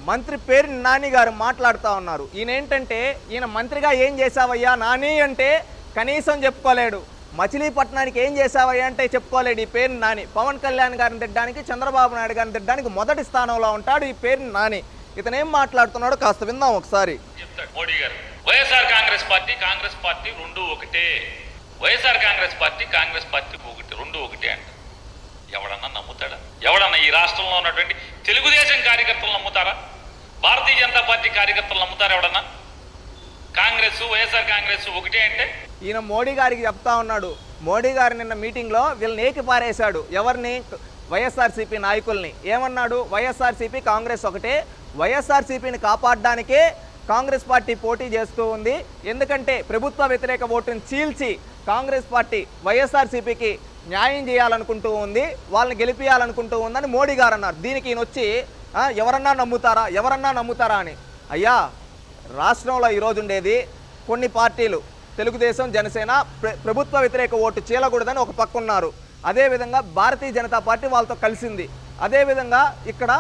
మంత్రి పేరు నాని గారు మాట్లాడుతూ ఉన్నారు. ఏంటంటే ఈయన మంత్రిగా ఏం చేశావయ్యా నాని అంటే కనీసం చెప్పుకోలేడు. మచిలీపట్నానికి ఏం చేశావయ్యా అంటే చెప్పుకోలేడు ఈ పేరు నాని. పవన్ కళ్యాణ్ గారిని తిట్టడానికి, చంద్రబాబు నాయుడు గారిని తిట్టడానికి మొదటి స్థానంలో ఉంటాడు ఈ పేరు నాని. ఇతను ఏం మాట్లాడుతున్నాడో కాస్త విందాం ఒకసారి. మోడీ గారు వైఎస్ఆర్ కాంగ్రెస్ పార్టీ రెండు ఒకటే, వైఎస్ఆర్ కాంగ్రెస్ పార్టీ ఒకటి, రెండు ఒకటే అంట. ఎవడన్నా నమ్ముతాడా? ఎవడన్నా ఈ రాష్ట్రంలో ఉన్నటువంటి తెలుగుదేశం కార్యకర్తలు నమ్ముతారా? భారతీయ జనతా పార్టీ కార్యకర్తలు నమ్ముతారా? ఎవడన్నా కాంగ్రెస్ వైఎస్ఆర్ కాంగ్రెస్ ఒకటే అంటే? ఈయన మోడీ గారికి చెప్తా ఉన్నాడు. మోడీ గారు నిన్న మీటింగ్లో వీళ్ళని ఏకి పారేశాడు. ఎవరిని? వైఎస్ఆర్సీపీ నాయకుల్ని. ఏమన్నాడు? వైఎస్ఆర్సీపీ కాంగ్రెస్ ఒకటే, వైఎస్ఆర్సీపీని కాపాడడానికే కాంగ్రెస్ పార్టీ పోటీ చేస్తూ ఉంది. ఎందుకంటే ప్రభుత్వ వ్యతిరేక ఓటును చీల్చి కాంగ్రెస్ పార్టీ వైఎస్ఆర్సీపీకి న్యాయం చేయాలనుకుంటూ ఉంది, వాళ్ళని గెలిపించాలనుకుంటూ ఉందని మోడీ గారు అన్నారు. దీనికి ఈయన వచ్చి ఎవరన్నా నమ్ముతారా అని. అయ్యా, రాష్ట్రంలో ఈరోజు ఉండేది కొన్ని పార్టీలు, తెలుగుదేశం, జనసేన ప్రభుత్వ వ్యతిరేక ఓటు చీలకూడదని ఒక పక్క ఉన్నారు. అదేవిధంగా భారతీయ జనతా పార్టీ వాళ్ళతో కలిసింది. అదేవిధంగా ఇక్కడ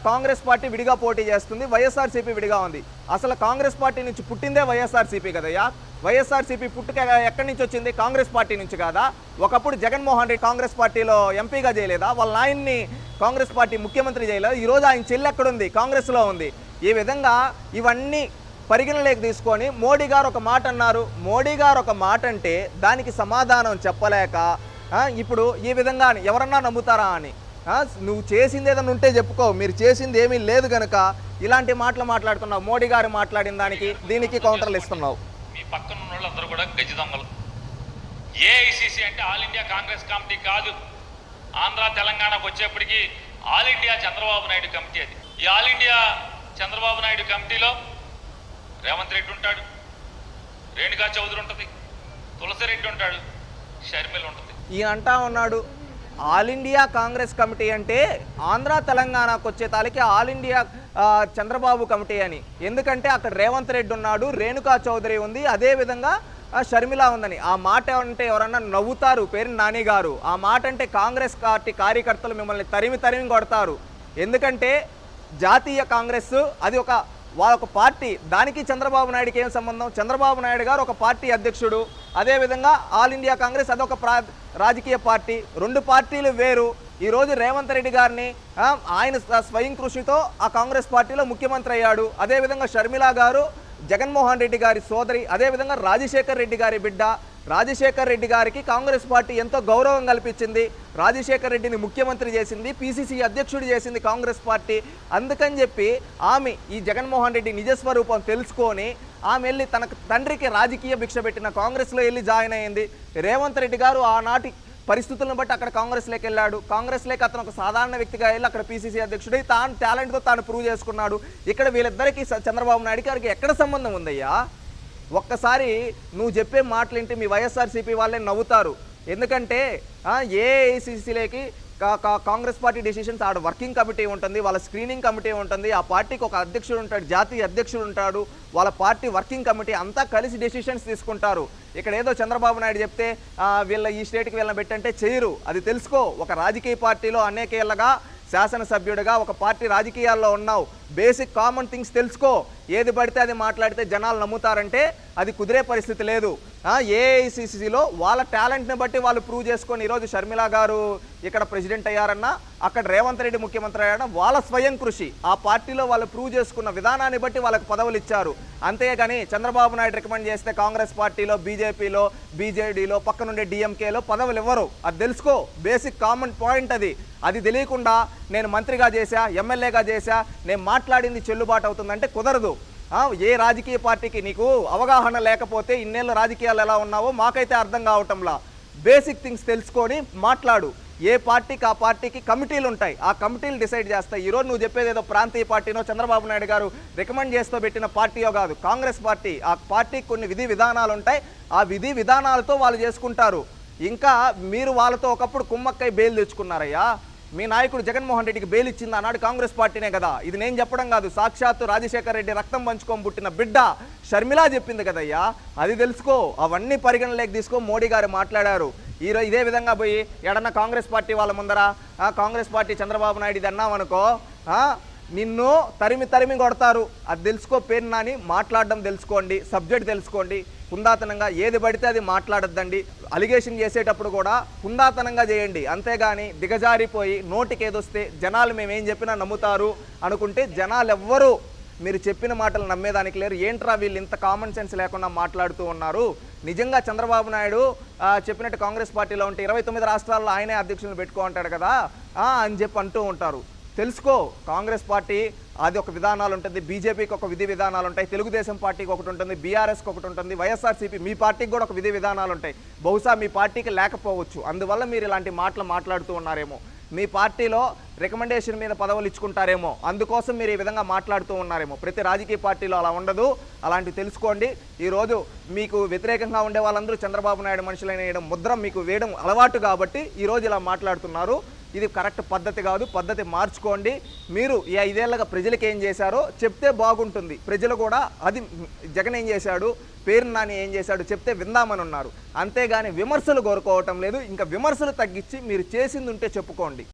కాంగ్రెస్ పార్టీ విడిగా పోటీ చేస్తుంది, వైఎస్ఆర్సీపీ విడిగా ఉంది. అసలు కాంగ్రెస్ పార్టీ నుంచి పుట్టిందే వైఎస్ఆర్సీపీ కదయ్యా. వైఎస్ఆర్సీపీ పుట్టుక ఎక్కడి నుంచి వచ్చింది? కాంగ్రెస్ పార్టీ నుంచి కాదా? ఒకప్పుడు జగన్మోహన్ రెడ్డి కాంగ్రెస్ పార్టీలో ఎంపీగా చేయలేదా? వాళ్ళ ఆయన్ని కాంగ్రెస్ పార్టీ ముఖ్యమంత్రి చేయలేదు. ఈరోజు ఆయన చెల్లి ఎక్కడుంది? కాంగ్రెస్లో ఉంది. ఈ విధంగా ఇవన్నీ పరిగణలోకి తీసుకొని మోడీ గారు ఒక మాట అన్నారు. మోడీ గారు ఒక మాట అంటే దానికి సమాధానం చెప్పలేక ఇప్పుడు ఈ విధంగా ఎవరన్నా నమ్ముతారా అని. నువ్వు చేసింది ఏదన్నా ఉంటే చెప్పుకో, మీరు చేసింది ఏమీ లేదు కనుక ఇలాంటి మాటలు మాట్లాడుతున్నావు. మోడీ గారు మాట్లాడిన దానికి దీనికి కౌంటర్లు ఇస్తున్నావు. మీ పక్కన ఉన్న వాళ్ళందరూ కూడా గజ దొంగలు. ఏఐసిసి అంటే ఆల్ ఇండియా కాంగ్రెస్ కమిటీ కాదు. ఆంధ్ర తెలంగాణకు వచ్చేప్పటికి all India Chandrababu Naidu committee. అది ఈ ఆల్ ఇండియా చంద్రబాబు నాయుడు కమిటీలో రేవంత్ రెడ్డి ఉంటాడు, రేణుకా చౌదరి ఉంటుంది, తులసిరెడ్డి ఉంటాడు, షర్మిల ఉంటుంది. ఈయన అంటా ఉన్నాడు ఆల్ ఇండియా కాంగ్రెస్ కమిటీ అంటే ఆంధ్ర తెలంగాణకు వచ్చే తాలికి ఆల్ ఇండియా చంద్రబాబు కమిటీ అని. ఎందుకంటే అక్కడ రేవంత్ రెడ్డి ఉన్నాడు, రేణుకా చౌదరి ఉంది, అదేవిధంగా షర్మిల ఉందని. ఆ మాట అంటే ఎవరన్నా నవ్వుతారు పేరు నాని గారు. ఆ మాట అంటే కాంగ్రెస్ పార్టీ కార్యకర్తలు మిమ్మల్ని తరిమి కొడతారు. ఎందుకంటే జాతీయ కాంగ్రెస్ అది వాళ్ళొక పార్టీ, దానికి చంద్రబాబు నాయుడుకి ఏం సంబంధం? చంద్రబాబు నాయుడు గారు ఒక పార్టీ అధ్యక్షుడు, అదేవిధంగా ఆల్ ఇండియా కాంగ్రెస్ అదొక రాజకీయ పార్టీ. రెండు పార్టీలు వేరు. ఈరోజు రేవంత్ రెడ్డి గారిని ఆయన స్వయం కృషితో ఆ కాంగ్రెస్ పార్టీలో ముఖ్యమంత్రి అయ్యాడు. అదేవిధంగా షర్మిల గారు జగన్మోహన్ రెడ్డి గారి సోదరి, అదేవిధంగా రాజశేఖర్ రెడ్డి గారి బిడ్డ. రాజశేఖర్ రెడ్డి గారికి కాంగ్రెస్ పార్టీ ఎంతో గౌరవం కల్పించింది, రాజశేఖర్ రెడ్డిని ముఖ్యమంత్రి చేసింది, పిసిసి అధ్యక్షుడు చేసింది కాంగ్రెస్ పార్టీ. అందుకని చెప్పి ఆమె ఈ జగన్మోహన్ రెడ్డి నిజస్వరూపం తెలుసుకొని ఆమె వెళ్ళి తన తండ్రికి రాజకీయ భిక్ష పెట్టిన కాంగ్రెస్లో వెళ్ళి జాయిన్ అయ్యింది. రేవంత్ రెడ్డి గారు ఆనాటి పరిస్థితులను బట్టి అక్కడ కాంగ్రెస్లోకి వెళ్ళాడు. కాంగ్రెస్లోకి అతను ఒక సాధారణ వ్యక్తిగా వెళ్ళి అక్కడ పిసిసి అధ్యక్షుడు తాను టాలెంట్తో తాను ప్రూవ్ చేసుకున్నాడు. ఇక్కడ వీళ్ళిద్దరికీ చంద్రబాబు నాయుడు గారికి ఎక్కడ సంబంధం ఉందయ్యా? ఒక్కసారి నువ్వు చెప్పే మాటలేంటి మీ వైఎస్ఆర్సీపీ వాళ్ళే నవ్వుతారు. ఎందుకంటే ఏఐసిసిలోకి కాంగ్రెస్ పార్టీ డెసిషన్స్ ఆడ వర్కింగ్ కమిటీ ఉంటుంది, వాళ్ళ స్క్రీనింగ్ కమిటీ ఉంటుంది, ఆ పార్టీకి ఒక అధ్యక్షుడు ఉంటాడు, జాతీయ అధ్యక్షుడు ఉంటాడు, వాళ్ళ పార్టీ వర్కింగ్ కమిటీ అంతా కలిసి డెసిషన్స్ తీసుకుంటారు. ఇక్కడ ఏదో చంద్రబాబు నాయుడు చెప్తే వీళ్ళ ఈ స్టేట్కి వీళ్ళని పెట్టంటే చేయరు. అది తెలుసుకో. ఒక రాజకీయ పార్టీలో అనేకేళ్ళగా శాసనసభ్యుడిగా ఒక పార్టీ రాజకీయాల్లో ఉన్నావు. బేసిక్ కామన్ థింగ్స్ తెలుసుకో. ఏది పడితే అది మాట్లాడితే జనాలు నమ్ముతారంటే అది కుదిరే పరిస్థితి లేదు. ఏఐసిసిలో వాళ్ళ టాలెంట్ని బట్టి వాళ్ళు ప్రూవ్ చేసుకొని ఈరోజు షర్మిల గారు ఇక్కడ ప్రెసిడెంట్ అయ్యారన్నా, అక్కడ రేవంత్ రెడ్డి ముఖ్యమంత్రి అయ్యారన్నా వాళ్ళ స్వయం కృషి. ఆ పార్టీలో వాళ్ళు ప్రూవ్ చేసుకున్న విధానాన్ని బట్టి వాళ్ళకి పదవులు ఇచ్చారు. అంతేగాని చంద్రబాబు నాయుడు రికమెండ్ చేస్తే కాంగ్రెస్ పార్టీలో, బీజేపీలో, బీజేడీలో, పక్కనుండే డిఎంకేలో పదవులు ఇవ్వరు. అది తెలుసుకో. బేసిక్ కామన్ పాయింట్ అది. అది తెలియకుండా నేను మంత్రిగా చేశా, ఎమ్మెల్యేగా చేశా, నేను మాట్లాడింది చెల్లుబాటు అవుతుందంటే కుదరదు. ఏ రాజకీయ పార్టీకి నీకు అవగాహన లేకపోతే ఇన్నేళ్ళ రాజకీయాలు ఎలా ఉన్నావో మాకైతే అర్థం కావటంలా. బేసిక్ థింగ్స్ తెలుసుకొని మాట్లాడు. ఏ పార్టీకి ఆ పార్టీకి కమిటీలు ఉంటాయి, ఆ కమిటీలు డిసైడ్ చేస్తాయి. ఈరోజు నువ్వు చెప్పేది ఏదో ప్రాంతీయ పార్టీనో చంద్రబాబు నాయుడు గారు రికమెండ్ చేస్తూ పెట్టిన పార్టీయో కాదు. కాంగ్రెస్ పార్టీ, ఆ పార్టీకి కొన్ని విధి విధానాలు ఉంటాయి, ఆ విధి విధానాలతో వాళ్ళు చేసుకుంటారు. ఇంకా మీరు వాళ్ళతో ఒకప్పుడు కుమ్మక్కై బెయిల్ తెచ్చుకున్నారయ్యా. మీ నాయకుడు జగన్మోహన్ రెడ్డికి బెయిల్ ఇచ్చింది ఆనాడు కాంగ్రెస్ పార్టీనే కదా. ఇది నేను చెప్పడం కాదు, సాక్షాత్తు రాజశేఖర్ రెడ్డి రక్తం పంచుకొని పుట్టిన బిడ్డ షర్మిల చెప్పింది కదయ్యా. అది తెలుసుకో. అవన్నీ పరిగణలోకి తీసుకో. మోడీ గారు మాట్లాడారు. ఈరోజు ఇదే విధంగా పోయి ఎడన్నా కాంగ్రెస్ పార్టీ వాళ్ళ ముందర కాంగ్రెస్ పార్టీ చంద్రబాబు నాయుడు ఇది అన్నామనుకో, నిన్ను తరిమి తరిమి కొడతారు. అది తెలుసుకో పేరు నాని. మాట్లాడడం తెలుసుకోండి, సబ్జెక్ట్ తెలుసుకోండి. హుందాతనంగా ఏది పడితే అది మాట్లాడద్దండి. అలిగేషన్ చేసేటప్పుడు కూడా హుందాతనంగా చేయండి, అంతేగాని దిగజారిపోయి నోటికి ఏదొస్తే జనాలు మేమేం చెప్పినా నమ్ముతారు అనుకుంటే జనాలు ఎవ్వరూ మీరు చెప్పిన మాటలు నమ్మేదానికి లేరు. ఏంట్రా వీళ్ళు ఇంత కామన్ సెన్స్ లేకుండా మాట్లాడుతూ ఉన్నారు. నిజంగా చంద్రబాబు నాయుడు చెప్పినట్టు కాంగ్రెస్ పార్టీలో ఉంటే 29 రాష్ట్రాల్లో ఆయనే అధ్యక్షులను పెట్టుకో అంటాడు కదా అని చెప్పి అంటూ ఉంటారు. తెలుసుకో, కాంగ్రెస్ పార్టీ అది ఒక విధానాలు ఉంటుంది, బీజేపీకి ఒక విధి విధానాలు ఉంటాయి, తెలుగుదేశం పార్టీకి ఒకటి ఉంటుంది, బీఆర్ఎస్కి ఒకటి ఉంటుంది, వైఎస్ఆర్సీపీ మీ పార్టీకి కూడా ఒక విధి విధానాలు ఉంటాయి. బహుశా మీ పార్టీకి లేకపోవచ్చు, అందువల్ల మీరు ఇలాంటి మాటలు మాట్లాడుతూ ఉన్నారేమో. మీ పార్టీలో రికమెండేషన్ మీద పదవులు ఇచ్చుకుంటారేమో, అందుకోసం మీరు ఈ విధంగా మాట్లాడుతూ ఉన్నారేమో. ప్రతి రాజకీయ పార్టీలో అలా ఉండదు. అలాంటివి తెలుసుకోండి. ఈరోజు మీకు వ్యతిరేకంగా ఉండే వాళ్ళందరూ చంద్రబాబు నాయుడు మనుషులైన ముద్ర మీకు వేయడం అలవాటు కాబట్టి ఈరోజు ఇలా మాట్లాడుతున్నారు. ఇది కరెక్ట్ పద్ధతి కాదు. పద్ధతి మార్చుకోండి. మీరు ఈ 5 ఏళ్ళగా ప్రజలకు ఏం చేశారో చెప్తే బాగుంటుంది. ప్రజలు కూడా అది జగన్ ఏం చేశాడు, పేరు నాని ఏం చేశాడు చెప్తే విందామని ఉన్నారు. అంతేగాని విమర్శలు కోరుకోవటం లేదు. ఇంకా విమర్శలు తగ్గించి మీరు చేసింది ఉంటే చెప్పుకోండి.